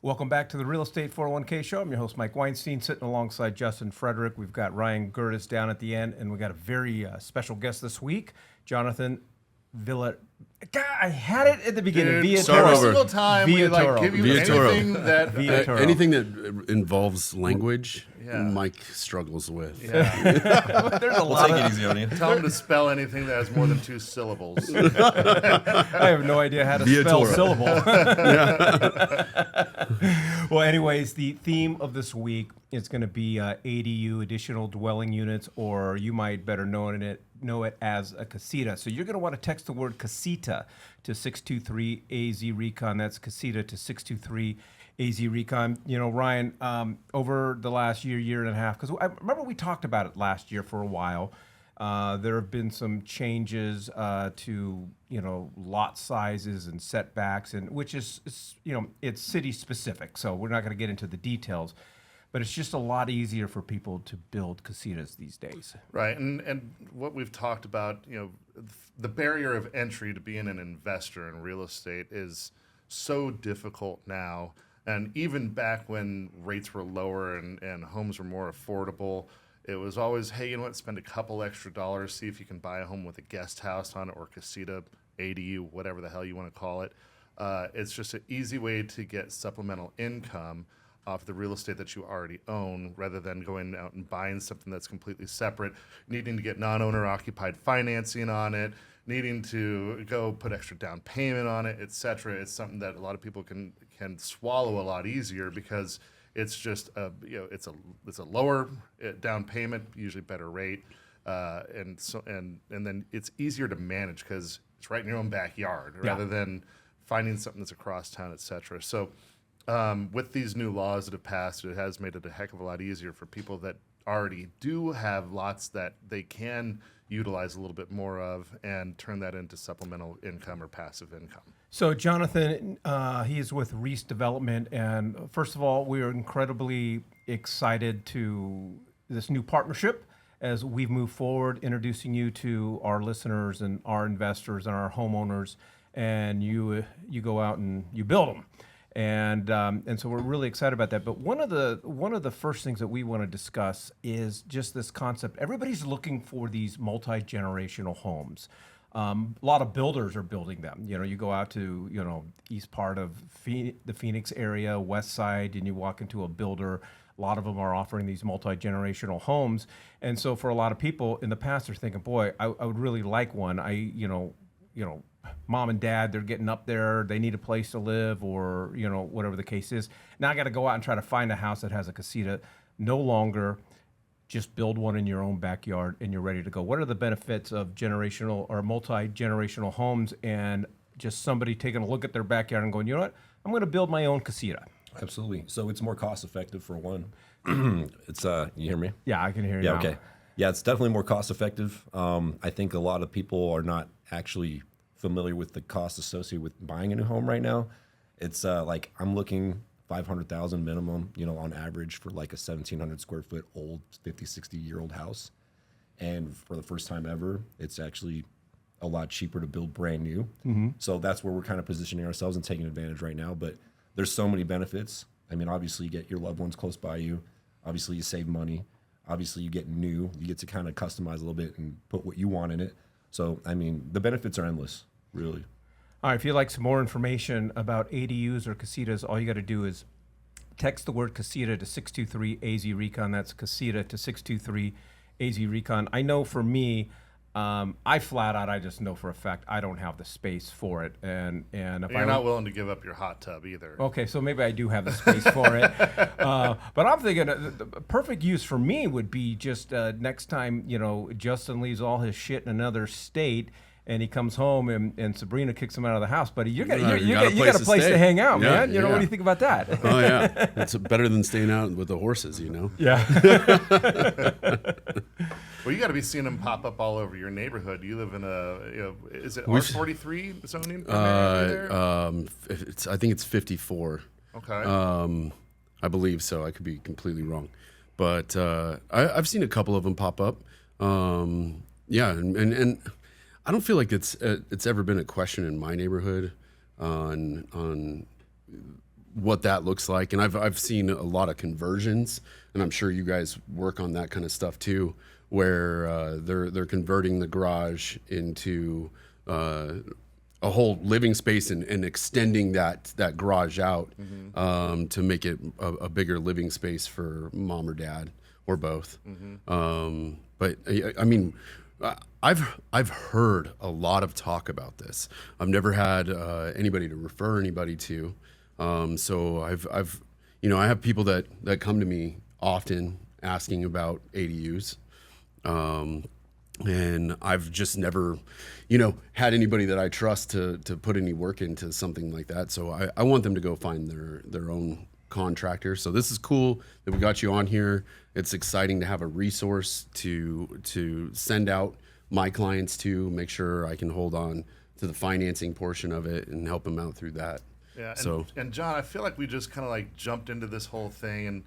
Welcome back to the Real Estate 401k Show. I'm your host, Mike Weinstein, sitting alongside Justin Frederick. We've got Ryan Gerdes down at the end, and we've got a very special guest this week, Jonathan Villatoro. God, I had it at the beginning. Dude, every single time we give you anything that involves language, Mike struggles with. Yeah. There's a We'll lot take of, it easy on you. Tell him to spell anything that has more than 2 syllables. I have no idea how to spell syllable. Well, anyways, the theme of this week is going to be ADU, additional dwelling units, or you might better know it as a CASITA. So you're going to want to text the word CASITA to 623-AZ-RECON. That's CASITA to 623-AZ-RECON. You know, Ryan, over the last year and a half, because I remember we talked about it last year for a while. There have been some changes to, lot sizes and setbacks, and which is it's city specific. So we're not going to get into the details, but it's just a lot easier for people to build casitas these days. Right, and what we've talked about, the barrier of entry to being an investor in real estate is so difficult now. And even back when rates were lower and homes were more affordable, it was always, hey, spend a couple extra dollars, see if you can buy a home with a guest house on it or casita, ADU, whatever the hell you want to call it. It's just an easy way to get supplemental income off the real estate that you already own, rather than going out and buying something that's completely separate, needing to get non-owner occupied financing on it, needing to go put extra down payment on it, et cetera. It's something that a lot of people can swallow a lot easier because it's just it's a lower down payment, usually better rate, and then it's easier to manage because it's right in your own backyard rather than finding something that's across town, et cetera. So with these new laws that have passed, it has made it a heck of a lot easier for people that already do have lots that they can utilize a little bit more of and turn that into supplemental income or passive income. So Jonathan, he is with RYS Development, and first of all, we are incredibly excited to this new partnership as we've moved forward, introducing you to our listeners and our investors and our homeowners, and you go out and you build them. And so we're really excited about that. But one of the first things that we want to discuss is just this concept. Everybody's looking for these multi-generational homes. A lot of builders are building them. You go out to east part of the Phoenix area, west side, and you walk into a builder. A lot of them are offering these multi-generational homes. And so for a lot of people in the past, they're thinking, boy, I would really like one. Mom and dad, they're getting up there, they need a place to live, or whatever the case is. Now I got to go out and try to find a house that has a casita. No longer just build one in your own backyard and you're ready to go. What are the benefits of generational or multi-generational homes and just somebody taking a look at their backyard and going, you know what, I'm going to build my own casita? Absolutely. So it's more cost effective for one. It's you hear me? Yeah, I can hear you. Yeah, now. okay. Yeah, it's definitely more cost effective. I think a lot of people are not actually familiar with the cost associated with buying a new home right now. It's like I'm looking $500,000 minimum, on average for like a 1,700 square foot old 50, 60-year-old house. And for the first time ever, it's actually a lot cheaper to build brand new. Mm-hmm. So that's where we're kind of positioning ourselves and taking advantage right now. But there's so many benefits. I mean, obviously you get your loved ones close by you. Obviously you save money. Obviously you get new. You get to kind of customize a little bit and put what you want in it. So, I mean, the benefits are endless, really. All right, if you'd like some more information about ADUs or casitas, all you got to do is text the word casita to 623-AZ-RECON. That's casita to 623-AZ-RECON. I know for me, I just know for a fact I don't have the space for it. And if you're not willing to give up your hot tub either. Okay, so maybe I do have the space for it. But I'm thinking the perfect use for me would be just next time, Justin leaves all his shit in another state and he comes home and Sabrina kicks him out of the house, buddy. You got a place to hang out, man. What do you think about that? Oh yeah, it's better than staying out with the horses, Yeah. Well, you got to be seeing them pop up all over your neighborhood. You live in is it R43 zoning? I think it's 54. Okay. I believe so. I could be completely wrong, but I've seen a couple of them pop up. Yeah, and I don't feel like it's ever been a question in my neighborhood on what that looks like. And I've seen a lot of conversions, and I'm sure you guys work on that kind of stuff too, where they're converting the garage into a whole living space and extending that garage out to make it a bigger living space for mom or dad or both. But I mean, I've heard a lot of talk about this. I've never had anybody to refer anybody to. So I've I have people that come to me often asking about ADUs. And I've just never, had anybody that I trust to put any work into something like that. So I want them to go find their own contractor. So this is cool that we got you on here. It's exciting to have a resource to send out my clients to, make sure I can hold on to the financing portion of it and help them out through that. Yeah. So, and John, I feel like we just kind of like jumped into this whole thing, and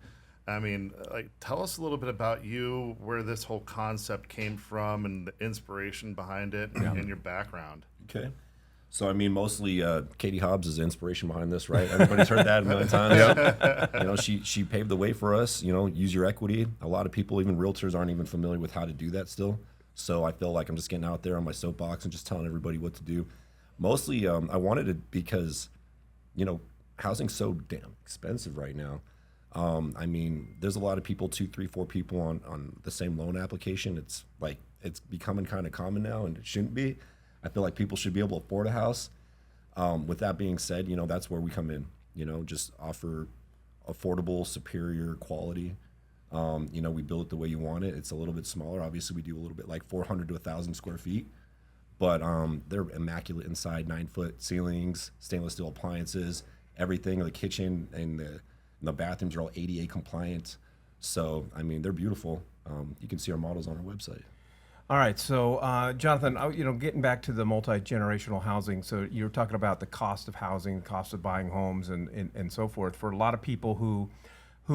I mean, like, tell us a little bit about you, where this whole concept came from, and the inspiration behind it, and your background. Okay. So, I mean, mostly Katie Hobbs is the inspiration behind this, right? Everybody's heard that a million times. She paved the way for us, use your equity. A lot of people, even realtors, aren't even familiar with how to do that still. So I feel like I'm just getting out there on my soapbox and just telling everybody what to do. Mostly, I wanted it because, housing's so damn expensive right now. I mean, there's a lot of people, 2, 3, 4 people on the same loan application. It's like, it's becoming kind of common now, and it shouldn't be. I feel like people should be able to afford a house. With that being said, that's where we come in, just offer affordable, superior quality. We build it the way you want it. It's a little bit smaller. Obviously, we do a little bit like 400 to 1,000 square feet, but they're immaculate inside, 9-foot ceilings, stainless steel appliances, everything. The kitchen and the bathrooms are all ADA compliant. So, I mean, they're beautiful. You can see our models on our website. All right, so Jonathan, getting back to the multi-generational housing, so you're talking about the cost of housing, the cost of buying homes, and so forth. For a lot of people who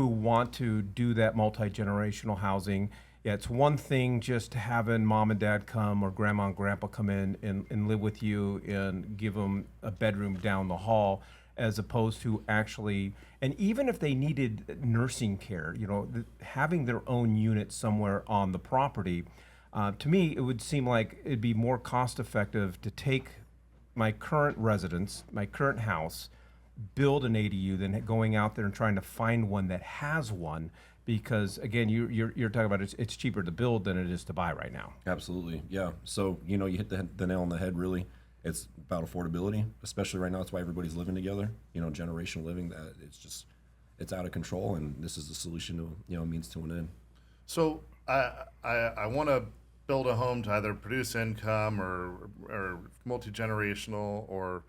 want to do that multi-generational housing, yeah, it's one thing just having mom and dad come or grandma and grandpa come in and live with you and give them a bedroom down the hall, as opposed to actually, and even if they needed nursing care, having their own unit somewhere on the property. To me, it would seem like it'd be more cost effective to take my current residence, my current house, build an ADU than going out there and trying to find one that has one. Because again, you're talking about it's cheaper to build than it is to buy right now. Absolutely, yeah. So you hit the nail on the head. Really, it's about affordability, especially right now. That's why everybody's living together. Generational living. That it's out of control, and this is the solution to means to an end. So I want to build a home to either produce income or multi-generational or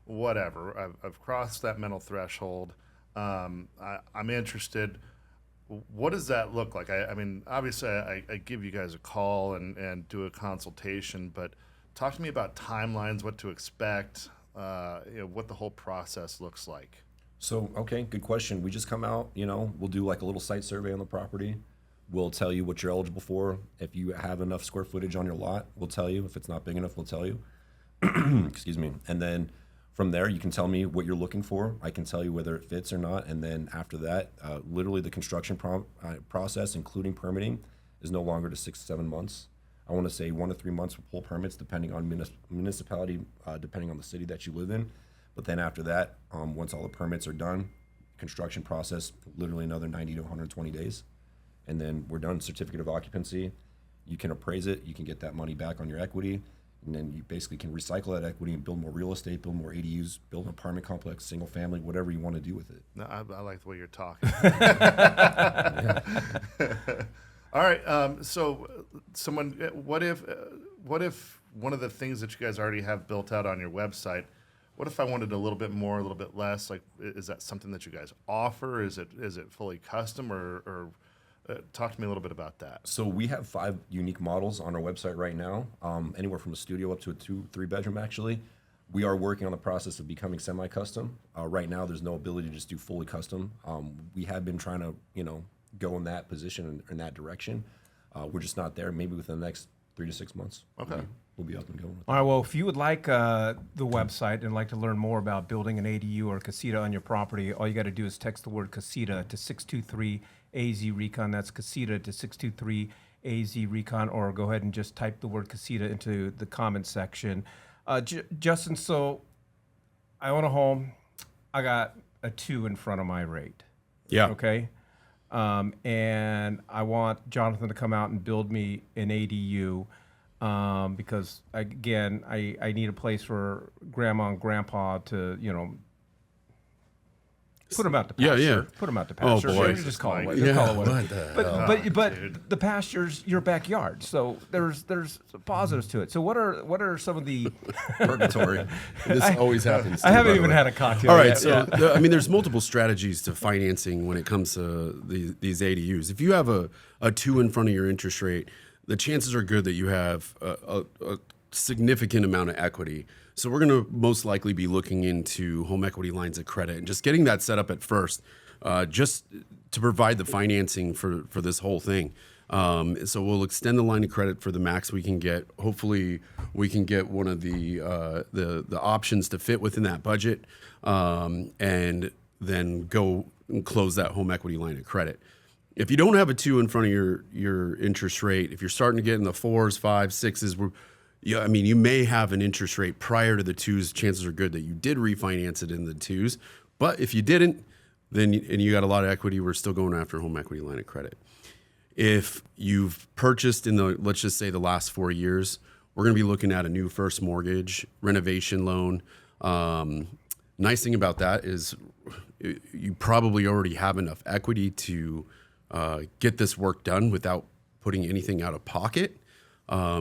whatever. I've crossed that mental threshold. I'm interested. What does that look like? I mean, obviously, I give you guys a call and do a consultation, but talk to me about timelines, what to expect, what the whole process looks like. So, okay, good question. We just come out, we'll do like a little site survey on the property. We'll tell you what you're eligible for. If you have enough square footage on your lot, we'll tell you. If it's not big enough, we'll tell you. Excuse me. And then from there, you can tell me what you're looking for. I can tell you whether it fits or not. And then after that, literally the construction process, including permitting, is no longer to 6 to 7 months. I want to say 1 to 3 months for pull permits, depending on municipality, depending on the city that you live in. But then after that, once all the permits are done, construction process, literally another 90 to 120 days. And then we're done. Certificate of occupancy. You can appraise it. You can get that money back on your equity. And then you basically can recycle that equity and build more real estate, build more ADUs, build an apartment complex, single family, whatever you want to do with it. No, I like the way you're talking. All right. So, what if one of the things that you guys already have built out on your website, what if I wanted a little bit more, a little bit less? Like, is that something that you guys offer? Is it fully custom, or talk to me a little bit about that. So we have 5 unique models on our website right now, anywhere from a studio up to a 2-3 bedroom actually. We are working on the process of becoming semi-custom. Right now there's no ability to just do fully custom. We have been trying to, go in that position, in that direction. We're just not there. Maybe within the next 3 to 6 months. Okay. We'll be up and going. All right. Well, if you would like the website and like to learn more about building an ADU or CASITA on your property, all you got to do is text the word CASITA to 623-AZ-RECON. That's CASITA to 623-AZ-RECON, or go ahead and just type the word CASITA into the comment section. Justin, so I own a home. I got a 2 in front of my rate. Yeah. Okay. And I want Jonathan to come out and build me an ADU. Because I need a place for grandma and grandpa to, put them out to pasture. Yeah. Put them out to Oh, pasture. boy. Just call it Yeah, what just call it what what it- the But the pasture's your backyard, so there's positives to it. So what are some of the? Purgatory. This always happens. I too, haven't by the even way. had a cocktail. All right, yet. so Yeah. there's multiple strategies to financing when it comes to these ADUs. If you have a 2 in front of your interest rate, the chances are good that you have a significant amount of equity. So we're going to most likely be looking into home equity lines of credit and just getting that set up at first, just to provide the financing for this whole thing. So we'll extend the line of credit for the max we can get. Hopefully, we can get one of the options to fit within that budget, and then go and close that home equity line of credit. If you don't have a 2 in front of your interest rate, if you're starting to get in the 4s, 5s, 6s, you may have an interest rate prior to the 2s. Chances are good that you did refinance it in the 2s. But if you didn't, and you got a lot of equity, we're still going after home equity line of credit. If you've purchased in let's just say the last 4 years, we're going to be looking at a new first mortgage, renovation loan. Nice thing about that is you probably already have enough equity to get this work done without putting anything out of pocket,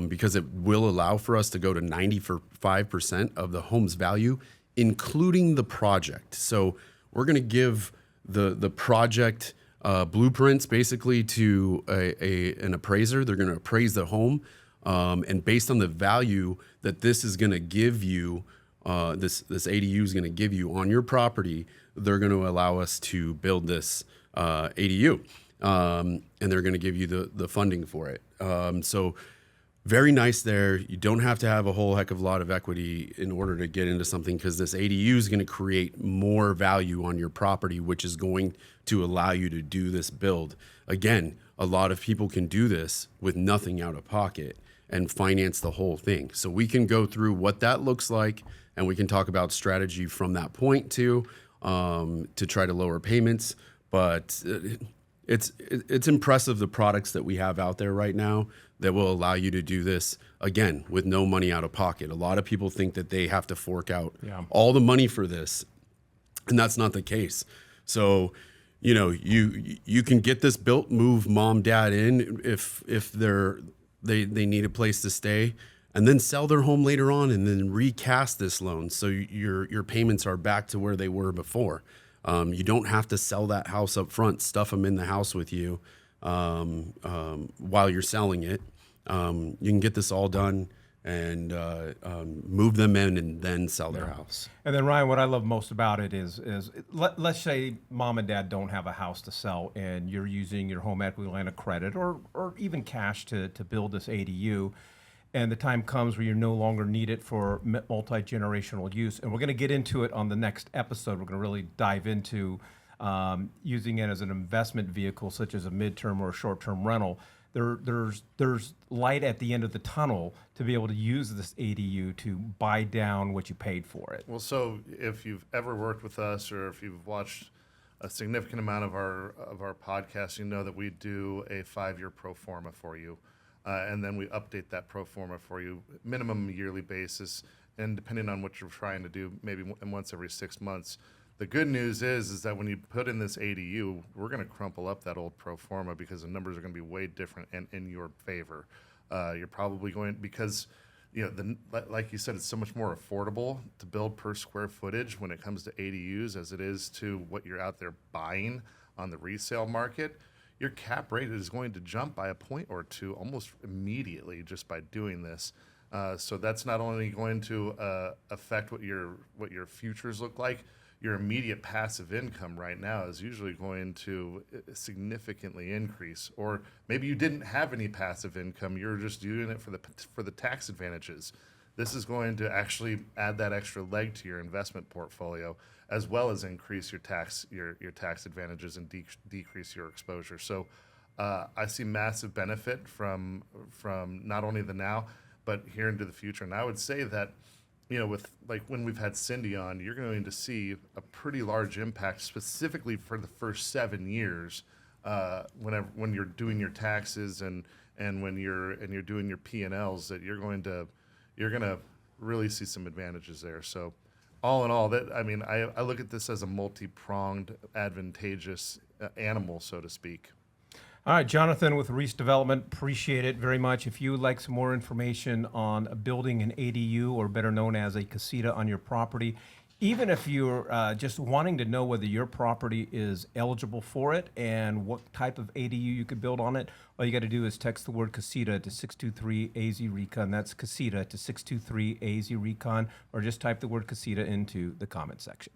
because it will allow for us to go to 95% of the home's value, including the project. So we're going to give the project blueprints basically to an appraiser. They're going to appraise the home, and based on the value that this is going to give you, this ADU is going to give you on your property, they're going to allow us to build this ADU, and they're going to give you the funding for it. So very nice there. You don't have to have a whole heck of a lot of equity in order to get into something, because this ADU is going to create more value on your property, which is going to allow you to do this build. Again, a lot of people can do this with nothing out of pocket and finance the whole thing. So we can go through what that looks like, and we can talk about strategy from that point too, to try to lower payments. But it's impressive, the products that we have out there right now that will allow you to do this, again, with no money out of pocket. A lot of people think that they have to fork out all the money for this, and that's not the case. So, you can get this built, move mom, dad in if they need a place to stay, and then sell their home later on, and then recast this loan so your payments are back to where they were before. You don't have to sell that house up front, stuff them in the house with you while you're selling it. You can get this all done and move them in and then sell their house. And then Ryan, what I love most about it is let's say mom and dad don't have a house to sell, and you're using your home equity line of credit or even cash to build this ADU. And the time comes where you no longer need it for multi-generational use. And we're going to get into it on the next episode. We're going to really dive into using it as an investment vehicle, such as a midterm or a short-term rental. There's light at the end of the tunnel to be able to use this ADU to buy down what you paid for it. Well, so if you've ever worked with us, or if you've watched a significant amount of our podcasts, you know that we do a 5-year pro forma for you. And then we update that pro forma for you, minimum yearly basis, and depending on what you're trying to do, maybe once every 6 months. The good news is that when you put in this ADU, we're going to crumple up that old pro forma, because the numbers are going to be way different and in your favor. You're probably going, because like you said, it's so much more affordable to build per square footage when it comes to ADUs as it is to what you're out there buying on the resale market. Your cap rate is going to jump by a point or two almost immediately just by doing this. So that's not only going to affect what your futures look like, your immediate passive income right now is usually going to significantly increase. Or maybe you didn't have any passive income, you're just doing it for the tax advantages. This is going to actually add that extra leg to your investment portfolio, as well as increase your tax advantages and decrease your exposure. So I see massive benefit from not only the now, but here into the future. And I would say that, with like when we've had Cindy on, you're going to see a pretty large impact specifically for the first 7 years, when you're doing your taxes and when you're doing your P&Ls, that you're going to really see some advantages there. So all in all, I look at this as a multi-pronged, advantageous animal, so to speak. All right, Jonathan with RYS Development, appreciate it very much. If you would like some more information on building an ADU, or better known as a casita, on your property, even if you're just wanting to know whether your property is eligible for it and what type of ADU you could build on it, all you got to do is text the word CASITA to 623-AZ-RECON. That's CASITA to 623-AZ-RECON, or just type the word CASITA into the comment section.